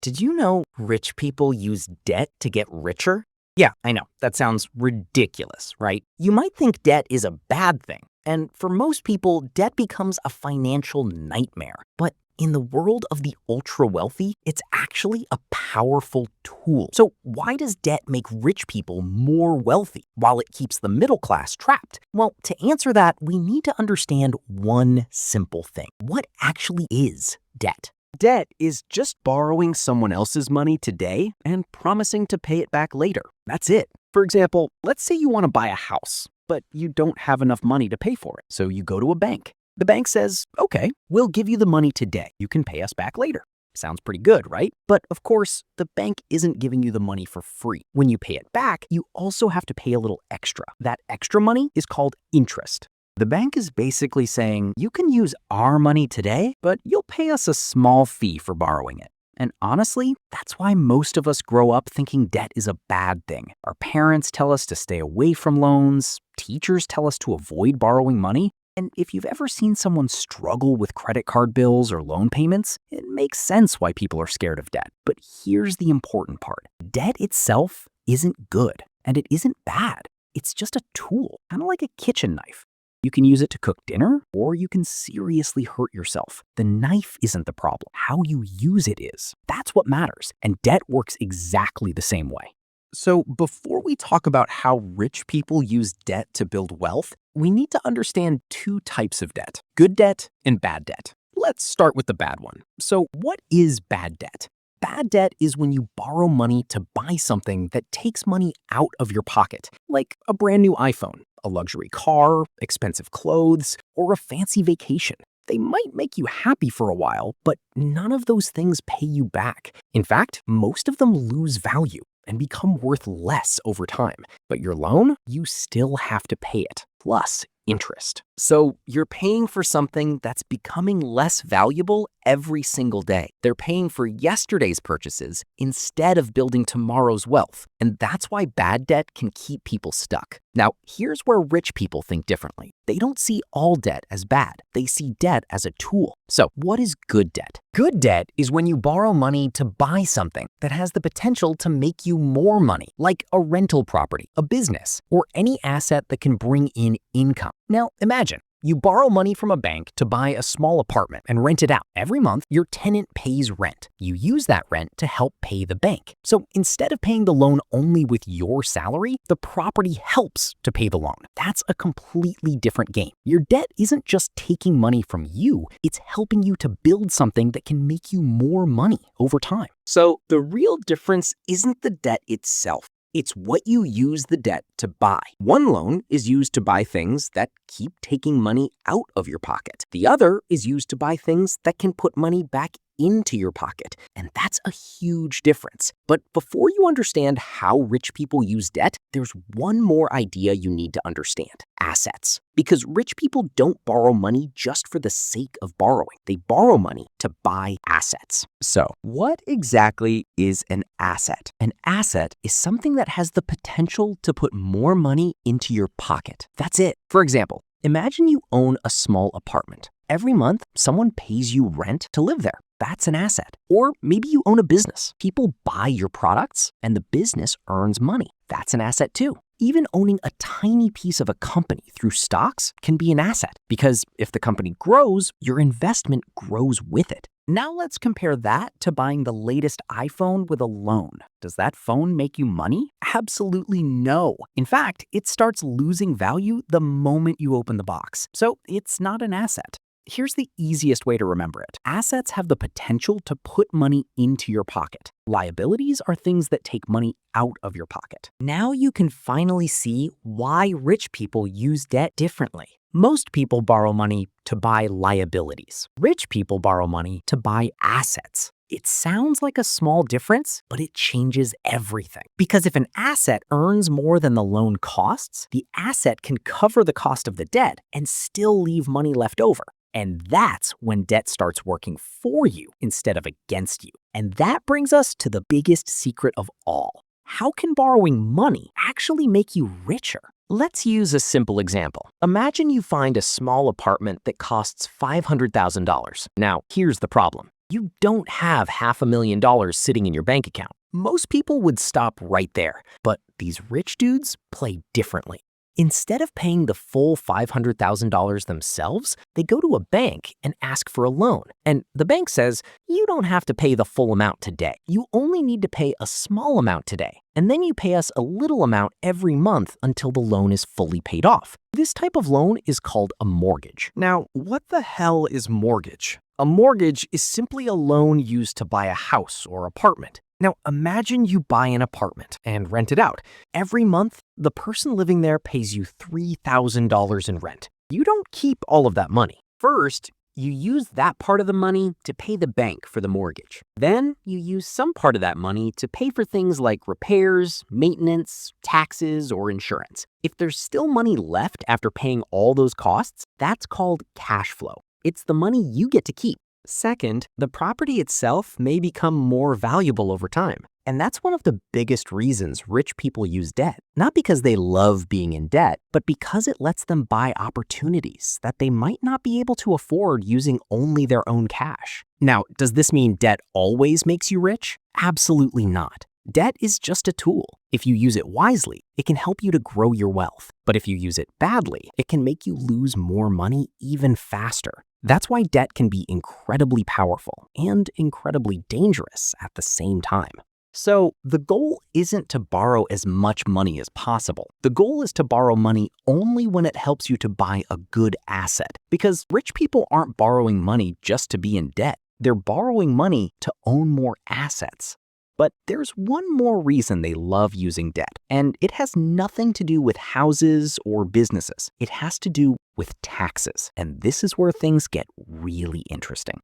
Did you know rich people use debt to get richer? Yeah, I know, that sounds ridiculous, right? You might think debt is a bad thing, and for most people, debt becomes a financial nightmare. But in the world of the ultra wealthy, it's actually a powerful tool. So why does debt make rich people more wealthy while it keeps the middle class trapped? Well, to answer that, we need to understand one simple thing. What actually is debt? Debt is just borrowing someone else's money today and promising to pay it back later. That's it. For example, let's say you want to buy a house, but you don't have enough money to pay for it, so you go to a bank. The bank says, okay, we'll give you the money today. You can pay us back later. Sounds pretty good, right? But of course, the bank isn't giving you the money for free. When you pay it back, you also have to pay a little extra. That extra money is called interest. The bank is basically saying, you can use our money today, but you'll pay us a small fee for borrowing it. And honestly, that's why most of us grow up thinking debt is a bad thing. Our parents tell us to stay away from loans, teachers tell us to avoid borrowing money, and if you've ever seen someone struggle with credit card bills or loan payments, it makes sense why people are scared of debt. But here's the important part. Debt itself isn't good, and it isn't bad. It's just a tool, kind of like a kitchen knife. You can use it to cook dinner, or you can seriously hurt yourself. The knife isn't the problem. How you use it is. That's what matters, and debt works exactly the same way. So before we talk about how rich people use debt to build wealth, we need to understand two types of debt: good debt and bad debt. Let's start with the bad one. So what is bad debt? Bad debt is when you borrow money to buy something that takes money out of your pocket, like a brand new iPhone, a luxury car, expensive clothes, or a fancy vacation. They might make you happy for a while, but none of those things pay you back. In fact, most of them lose value and become worth less over time. But your loan, you still have to pay it, plus interest. So you're paying for something that's becoming less valuable every single day. They're paying for yesterday's purchases instead of building tomorrow's wealth. And that's why bad debt can keep people stuck. Now, here's where rich people think differently. They don't see all debt as bad. They see debt as a tool. So what is good debt? Good debt is when you borrow money to buy something that has the potential to make you more money, like a rental property, a business, or any asset that can bring in income. Now, imagine you borrow money from a bank to buy a small apartment and rent it out. Every month, your tenant pays rent. You use that rent to help pay the bank. So instead of paying the loan only with your salary, the property helps to pay the loan. That's a completely different game. Your debt isn't just taking money from you, it's helping you to build something that can make you more money over time. So the real difference isn't the debt itself. It's what you use the debt to buy. One loan is used to buy things that keep taking money out of your pocket. The other is used to buy things that can put money back into your pocket. And that's a huge difference. But before you understand how rich people use debt, there's one more idea you need to understand: assets. Because rich people don't borrow money just for the sake of borrowing. They borrow money to buy assets. So, what exactly is an asset? An asset is something that has the potential to put more money into your pocket. That's it. For example, imagine you own a small apartment. Every month, someone pays you rent to live there. That's an asset. Or maybe you own a business. People buy your products and the business earns money. That's an asset too. Even owning a tiny piece of a company through stocks can be an asset, because if the company grows, your investment grows with it. Now let's compare that to buying the latest iPhone with a loan. Does that phone make you money? Absolutely no. In fact, it starts losing value the moment you open the box. So it's not an asset. Here's the easiest way to remember it. Assets have the potential to put money into your pocket. Liabilities are things that take money out of your pocket. Now you can finally see why rich people use debt differently. Most people borrow money to buy liabilities. Rich people borrow money to buy assets. It sounds like a small difference, but it changes everything. Because if an asset earns more than the loan costs, the asset can cover the cost of the debt and still leave money left over. And that's when debt starts working for you instead of against you. And that brings us to the biggest secret of all. How can borrowing money actually make you richer? Let's use a simple example. Imagine you find a small apartment that costs $500,000. Now, here's the problem. You don't have $500,000 sitting in your bank account. Most people would stop right there, but these rich dudes play differently. Instead of paying the full $500,000 themselves, they go to a bank and ask for a loan. And the bank says, you don't have to pay the full amount today. You only need to pay a small amount today. And then you pay us a little amount every month until the loan is fully paid off. This type of loan is called a mortgage. Now, what the hell is mortgage? A mortgage is simply a loan used to buy a house or apartment. Now, imagine you buy an apartment and rent it out. Every month, the person living there pays you $3,000 in rent. You don't keep all of that money. First, you use that part of the money to pay the bank for the mortgage. Then, you use some part of that money to pay for things like repairs, maintenance, taxes, or insurance. If there's still money left after paying all those costs, that's called cash flow. It's the money you get to keep. Second, the property itself may become more valuable over time. And that's one of the biggest reasons rich people use debt. Not because they love being in debt, but because it lets them buy opportunities that they might not be able to afford using only their own cash. Now, does this mean debt always makes you rich? Absolutely not. Debt is just a tool. If you use it wisely, it can help you to grow your wealth. But if you use it badly, it can make you lose more money even faster. That's why debt can be incredibly powerful and incredibly dangerous at the same time. So the goal isn't to borrow as much money as possible. The goal is to borrow money only when it helps you to buy a good asset. Because rich people aren't borrowing money just to be in debt. They're borrowing money to own more assets. But there's one more reason they love using debt, and it has nothing to do with houses or businesses. It has to do with taxes, and this is where things get really interesting.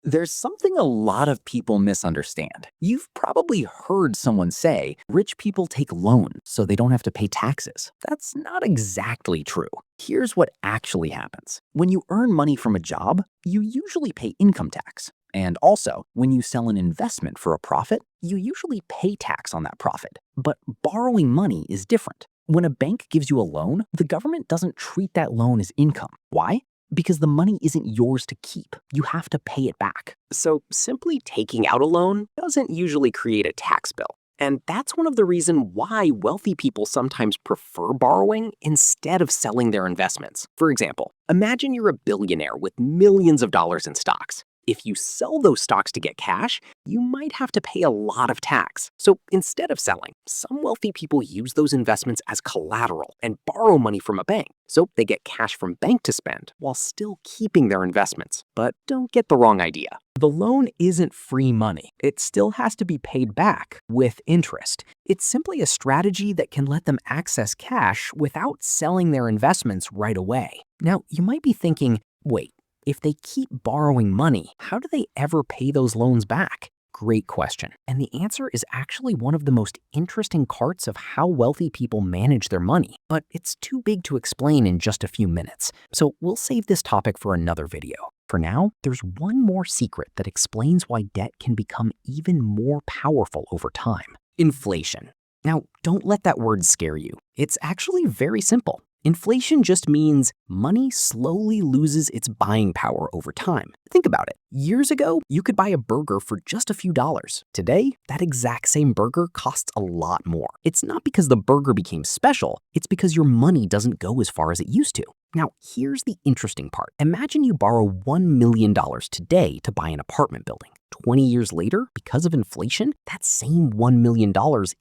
There's something a lot of people misunderstand. You've probably heard someone say, rich people take loans so they don't have to pay taxes. That's not exactly true. Here's what actually happens. When you earn money from a job, you usually pay income tax. And also, when you sell an investment for a profit, you usually pay tax on that profit. But borrowing money is different. When a bank gives you a loan, the government doesn't treat that loan as income. Why? Because the money isn't yours to keep. You have to pay it back. So simply taking out a loan doesn't usually create a tax bill. And that's one of the reasons why wealthy people sometimes prefer borrowing instead of selling their investments. For example, imagine you're a billionaire with millions of dollars in stocks. If you sell those stocks to get cash, you might have to pay a lot of tax. So instead of selling, some wealthy people use those investments as collateral and borrow money from a bank. So they get cash from bank to spend while still keeping their investments. But don't get the wrong idea. The loan isn't free money. It still has to be paid back with interest. It's simply a strategy that can let them access cash without selling their investments right away. Now, you might be thinking, wait, if they keep borrowing money, how do they ever pay those loans back? Great question. And the answer is actually one of the most interesting parts of how wealthy people manage their money, but it's too big to explain in just a few minutes. So we'll save this topic for another video. For now, there's one more secret that explains why debt can become even more powerful over time. Inflation. Now, don't let that word scare you. It's actually very simple. Inflation just means money slowly loses its buying power over time. Think about it. Years ago, you could buy a burger for just a few dollars. Today, that exact same burger costs a lot more. It's not because the burger became special, it's because your money doesn't go as far as it used to. Now, here's the interesting part. Imagine you borrow $1 million today to buy an apartment building. 20 years later, because of inflation, that same $1 million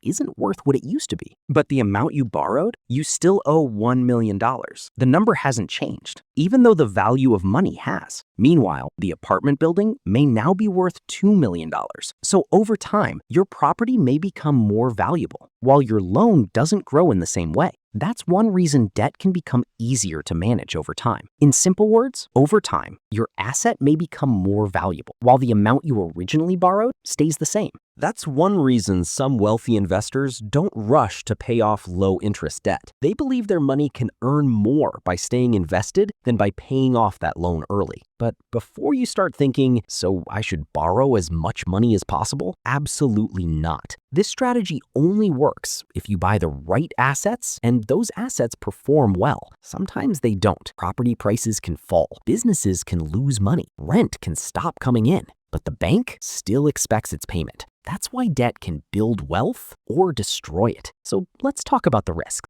isn't worth what it used to be. But the amount you borrowed, you still owe $1 million. The number hasn't changed, even though the value of money has. Meanwhile, the apartment building may now be worth $2 million. So over time, your property may become more valuable, while your loan doesn't grow in the same way. That's one reason debt can become easier to manage over time. In simple words, over time, your asset may become more valuable, while the amount you originally borrowed stays the same. That's one reason some wealthy investors don't rush to pay off low-interest debt. They believe their money can earn more by staying invested than by paying off that loan early. But before you start thinking, so I should borrow as much money as possible? Absolutely not. This strategy only works if you buy the right assets and those assets perform well. Sometimes they don't. Property prices can fall. Businesses can lose money. Rent can stop coming in. But the bank still expects its payment. That's why debt can build wealth or destroy it. So let's talk about the risk.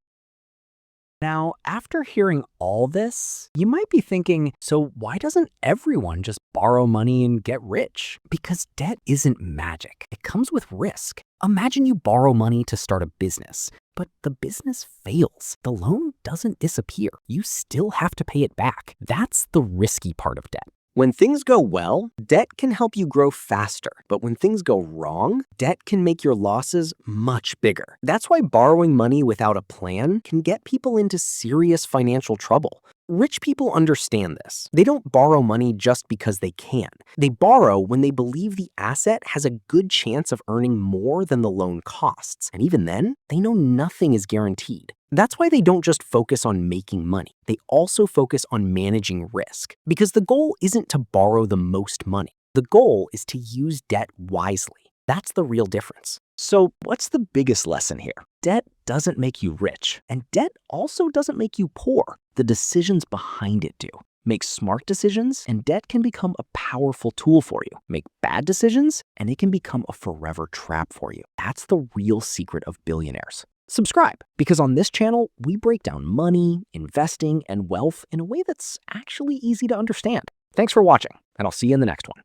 Now, after hearing all this, you might be thinking, so why doesn't everyone just borrow money and get rich? Because debt isn't magic. It comes with risk. Imagine you borrow money to start a business, but the business fails. The loan doesn't disappear. You still have to pay it back. That's the risky part of debt. When things go well, debt can help you grow faster. But when things go wrong, debt can make your losses much bigger. That's why borrowing money without a plan can get people into serious financial trouble. Rich people understand this. They don't borrow money just because they can. They borrow when they believe the asset has a good chance of earning more than the loan costs. And even then, they know nothing is guaranteed. That's why they don't just focus on making money. They also focus on managing risk. Because the goal isn't to borrow the most money. The goal is to use debt wisely. That's the real difference. So what's the biggest lesson here? Debt doesn't make you rich, and debt also doesn't make you poor. The decisions behind it do. Make smart decisions, and debt can become a powerful tool for you. Make bad decisions, and it can become a forever trap for you. That's the real secret of billionaires. Subscribe, because on this channel, we break down money, investing, and wealth in a way that's actually easy to understand. Thanks for watching, and I'll see you in the next one.